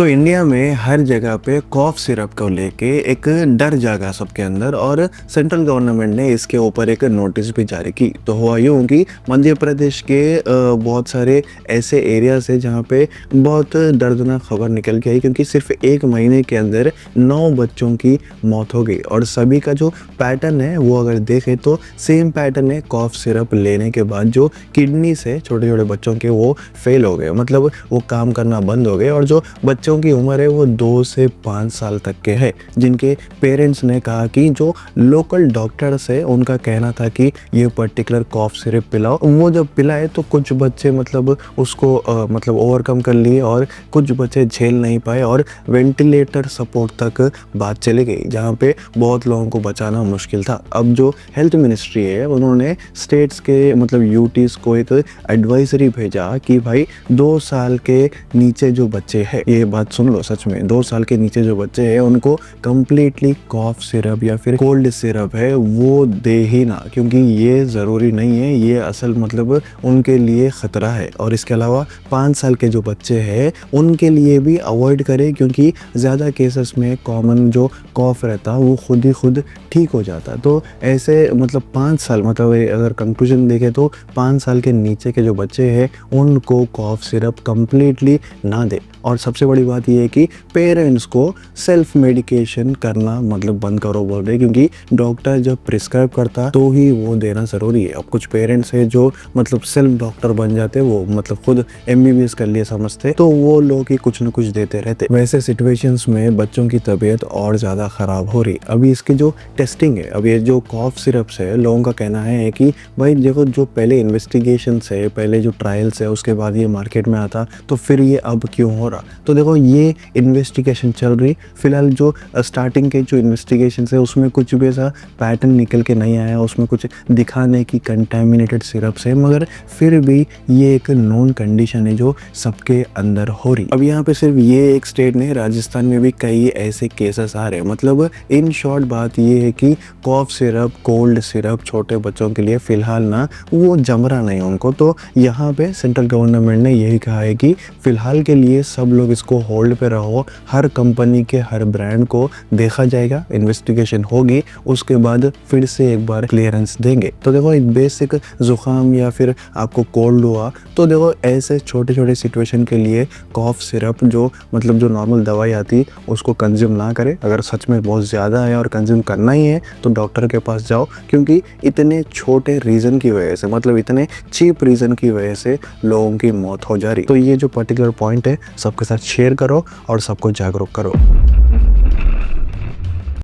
India में हर जगह पे कॉफ सिरप को लेके एक डर जागा सबके अंदर और सेंट्रल गवर्नमेंट ने इसके ऊपर एक नोटिस भी जारी की। तो हुआ यूँ कि मध्य प्रदेश के बहुत सारे ऐसे एरियाज है जहाँ पे बहुत दर्दनाक खबर निकल के आई, क्योंकि सिर्फ 1 महीने के अंदर 9 बच्चों की मौत हो गई। और सभी का जो पैटर्न है वो अगर देखें तो सेम पैटर्न है। कॉफ सिरप लेने के बाद जो किडनी से छोटे छोटे बच्चों के वो फेल हो गए, मतलब वो काम करना बंद हो गए। और जो बच्चों की उम्र है वो 2 से 5 साल तक के है, जिनके पेरेंट्स ने कहा कि जो लोकल डॉक्टर्स है उनका कहना था कि ये पर्टिकुलर कॉफ सिरप पिलाओ। वो जब पिलाए तो कुछ बच्चे मतलब उसको मतलब ओवरकम कर लिए और कुछ बच्चे झेल नहीं पाए और वेंटिलेटर सपोर्ट तक बात चली गई, जहाँ पे बहुत लोगों को बचाना मुश्किल था। अब जो हेल्थ मिनिस्ट्री है उन्होंने स्टेट्स के मतलब यूटीज को एक एडवाइजरी भेजा कि भाई 2 साल के नीचे जो बच्चे हैं, ये बात सुन लो, सच में 2 साल के नीचे जो बच्चे हैं उनको कंप्लीटली कॉफ सिरप या फिर कोल्ड सिरप है वो दे ही ना, क्योंकि ये ज़रूरी नहीं है, ये असल मतलब उनके लिए ख़तरा है। और इसके अलावा 5 साल के जो बच्चे हैं उनके लिए भी अवॉइड करें, क्योंकि ज़्यादा केसेस में कॉमन जो कॉफ रहता वो खुद ही खुद ठीक हो जाता। तो ऐसे मतलब 5 साल मतलब अगर कंक्लूजन देखें तो 5 साल के नीचे के जो बच्चे हैं उनको कॉफ सिरप कंप्लीटली ना दे। और सबसे बड़ी बात यह है कि पेरेंट्स को सेल्फ मेडिकेशन करना मतलब बंद करो बोल रहे, क्योंकि डॉक्टर जब प्रिस्क्राइब करता तो ही वो देना ज़रूरी है। अब कुछ पेरेंट्स है जो मतलब सेल्फ डॉक्टर बन जाते, वो मतलब खुद MBBS कर लिए समझते, तो वो लोग ही कुछ न कुछ देते रहते। वैसे सिचुएशंस में बच्चों की तबीयत और ज़्यादा ख़राब हो रही। अभी इसकी जो टेस्टिंग है, अब ये जो कॉफ सिरप्स है, लोगों का कहना है कि भाई देखो जो पहले इन्वेस्टिगेशन है, पहले जो ट्रायल्स है, उसके बाद ये मार्केट में आता, तो फिर ये अब क्यों हो रहा। तो देखो ये इन्वेस्टिगेशन चल रही फिलहाल। जो स्टार्टिंग के जो इन्वेस्टिगेशन है उसमें कुछ भी ऐसा पैटर्न निकल के नहीं आया, उसमें कुछ दिखाने की कंटामिनेटेड सिरप्स है, मगर फिर भी ये एक नोन कंडीशन है जो सबके अंदर हो रही। अब यहाँ पे सिर्फ ये एक स्टेट नहीं, राजस्थान में भी कई ऐसे केसेस आ रहे हैं। मतलब इन शॉर्ट बात ये है कि कॉफ सिरप, कोल्ड सिरप छोटे बच्चों के लिए फिलहाल ना वो जम रहा नहीं उनको। तो यहाँ पे सेंट्रल गवर्नमेंट ने यही कहा है कि फिलहाल के लिए सब लोग इसको होल्ड पे रहो, हर कंपनी के हर ब्रांड को देखा जाएगा, इन्वेस्टिगेशन होगी, उसके बाद फिर से एक बार क्लियरेंस देंगे। तो देखो एक बेसिक जुकाम या फिर आपको कोल्ड हुआ तो देखो ऐसे छोटे छोटे सिचुएशन के लिए कॉफ सिरप जो मतलब जो नॉर्मल दवाई आती उसको कंज्यूम ना करें। अगर सच में बहुत ज़्यादा है और कंज्यूम करना ही है तो डॉक्टर के पास जाओ, क्योंकि इतने छोटे रीज़न की वजह से, मतलब इतने चीप रीज़न की वजह से लोगों की मौत हो जा रही। तो ये जो पर्टिकुलर पॉइंट है सबके साथ शेयर करो और सबको जागरूक करो।